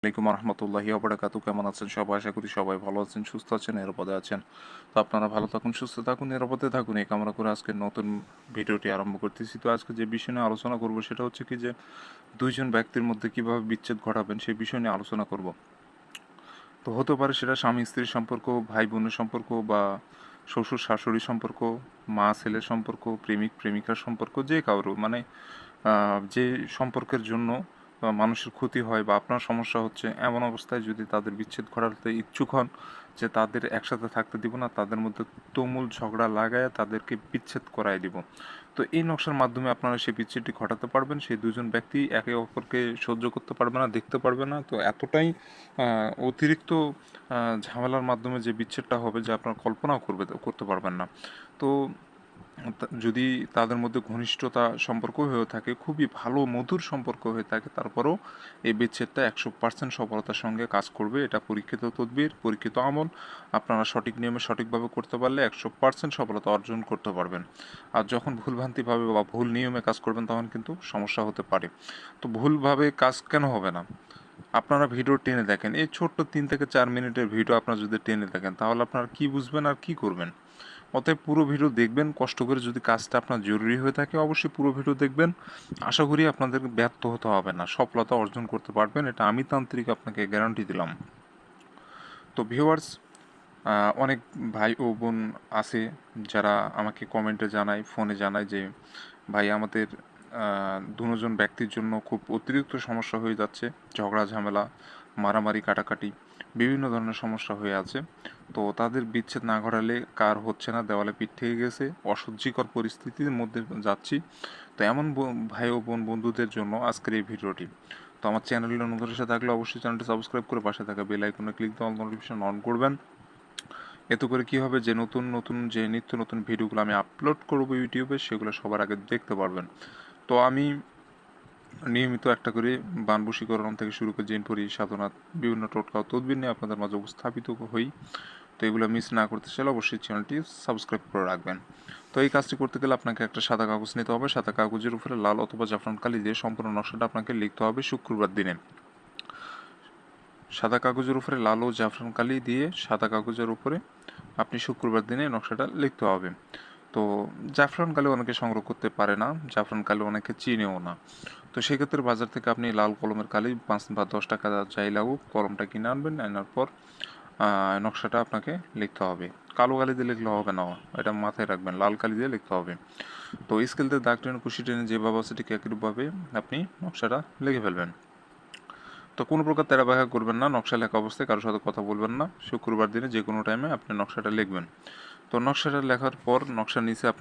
আসসালামাইকুম রহমতুল্লাহি ওবারাকাতু। কেমন আছেন সবাই? আশা করি সবাই ভালো আছেন, সুস্থ আছেন, নিরাপদে আছেন। তো আপনারা ভালো থাকুন, সুস্থ থাকুন, নিরাপদে থাকুন, এই কামনা করে আজকে নতুন ভিডিওটি আরম্ভ করতেছি। তো আজকে যে বিষয় নিয়ে আলোচনা করব সেটা হচ্ছে কি যে দুইজন ব্যক্তির মধ্যে কিভাবে বিচ্ছেদ ঘটাবেন সেই বিষয় নিয়ে আলোচনা করব। তো হতে পারে সেটা স্বামী স্ত্রীর সম্পর্ক, ভাই বোনের সম্পর্ক, বা শ্বশুর শাশুড়ির সম্পর্ক, মা ছেলের সম্পর্ক, প্রেমিক প্রেমিকার সম্পর্ক, যে কারো মানে যে সম্পর্কের জন্য মানুষের ক্ষতি হয় বা আপনার সমস্যা হচ্ছে, এমন অবস্থায় যদি তাদের বিচ্ছেদ ঘটাতে ইচ্ছুক হন যে তাদের একসাথে থাকতে দিব না, তাদের মধ্যে তুমুল ঝগড়া লাগায় তাদেরকে বিচ্ছেদ করায় দিব, তো এই নকশার মাধ্যমে আপনারা সেই বিচ্ছেদটি ঘটাতে পারবেন। সেই দুজন ব্যক্তি একে অপরকে সহ্য করতে পারবে না, দেখতে পারবে না। তো এতটাই অতিরিক্ত ঝামেলার মাধ্যমে যে বিচ্ছেদটা হবে যে আপনার কল্পনাও করতে পারবেন না। তো যদি তাদের মধ্যে ঘনিষ্ঠতা সম্পর্ক হয়ে থাকে, খুবই ভালো মধুর সম্পর্ক হয়ে থাকে, তারপরেও এই বিচ্ছেদটা 100% সফলতার সঙ্গে কাজ করবে। এটা পরীক্ষিত তদবির, পরীক্ষিত আমল। আপনারা সঠিক নিয়মে সঠিকভাবে করতে পারলে 100% সফলতা অর্জন করতে পারবেন। আর যখন ভুলভ্রান্তিভাবে বা ভুল নিয়মে কাজ করবেন তখন কিন্তু সমস্যা হতে পারে। তো ভুলভাবে কাজ কেন হবে না? আপনারা ভিডিও টেনে দেখেন, এই ছোট্ট 3 থেকে 4 মিনিটের ভিডিও আপনারা যদি টেনে দেখেন তাহলে আপনারা কি বুঝবেন আর কি করবেন? অতএব পুরো ভিডিও দেখবেন, কষ্ট করে। যদি কাজটা আপনার জরুরি হয়ে থাকে অবশ্যই পুরো ভিডিও দেখবেন। আশা করি আপনাদের ব্যর্থ হতে হবে না, সফলতা অর্জন করতে পারবেন, এটা আমি তান্ত্রিক আপনাকে গ্যারান্টি দিলাম। তো ভিউয়ার্স, অনেক ভাই ও বোন আছে যারা আমাকে কমেন্টে জানায়, ফোনে জানায় যে ভাই আমাদের দুজন ব্যক্তির জন্য খুব অতিরিক্ত সমস্যা হয়ে যাচ্ছে, ঝগড়া ঝামেলা, মারামারি কাটাকাটি, বিভিন্ন ধরনের সমস্যা হয়ে আছে। তো তাদের বিচ্ছেদ না ঘটালে কার হচ্ছে না, দেওয়ালে পিঠ থেকে গেছে, অসহ্যকর পরিস্থিতির মধ্যে যাচ্ছি। তো এমন ভাই ও বোন বন্ধুদের জন্য আজকের এই ভিডিওটি। তো আমার চ্যানেলে নতুন এসে থাকলে অবশ্যই চ্যানেলটি সাবস্ক্রাইব করে পাশে থাকা বেল আইকনে ক্লিক দিয়ে অল নোটিফিকেশন অন করবেন। এতে করে কী হবে যে নতুন নতুন যে নিত্য নতুন ভিডিওগুলো আমি আপলোড করব ইউটিউবে, সেগুলো সবার আগে দেখতে পারবেন। তো আমি নিয়মিত একটা করে বানবশীকরণ থেকে শুরু করে জিনপরি সাধনা, বিভিন্ন টোটকা ও তদবির নিয়ে আপনাদের মাঝে উপস্থাপিত হই। তো এগুলো মিস না করতে চাইলে অবশ্যই চ্যানেলটি সাবস্ক্রাইব করে রাখবেন। তো এই কাজটি করতে গেলে আপনাকে একটা সাদা কাগজ নিতে হবে। সাদা কাগজের উপরে লাল অথবা জাফরান কালি দিয়ে সম্পূর্ণ নকশাটা আপনাকে লিখতে হবে শুক্রবার দিনে। সাদা কাগজের উপরে লাল ও জাফরান কালি দিয়ে সাদা কাগজের উপরে আপনি শুক্রবার দিনে নকশাটা লিখতে হবে। তো জাফরান কালি অনেকে সংগ্রহ করতে পারে না, জাফরান কালি অনেকে চিনেও না। তো সেক্ষেত্রে বাজার থেকে আপনি লাল কলমের কালি 5 বা 10 টাকা যাই লাগুক, কলমটা কিনে আনবেন। আনার পর নকশাটা আপনাকে লিখতে হবে। কালো কালি দিয়ে লিখলে হবে না, এটা মাথায় রাখবেন, লাল কালি দিয়ে লিখতে হবে। তো স্কেলতে দাগ টেনে কুশি টেনে যেভাবে আছে ঠিক একইভাবে আপনি নকশাটা লিখে ফেলবেন। তো কোনো প্রকার তেড়াবাঁকা করবেন না, নকশা লেখা অবস্থায় কারোর সাথে কথা বলবেন না। শুক্রবার দিনে যে কোনো টাইমে আপনি নকশাটা লিখবেন। তো নকশাটা লেখার পর নকশার নিচে আপনাকে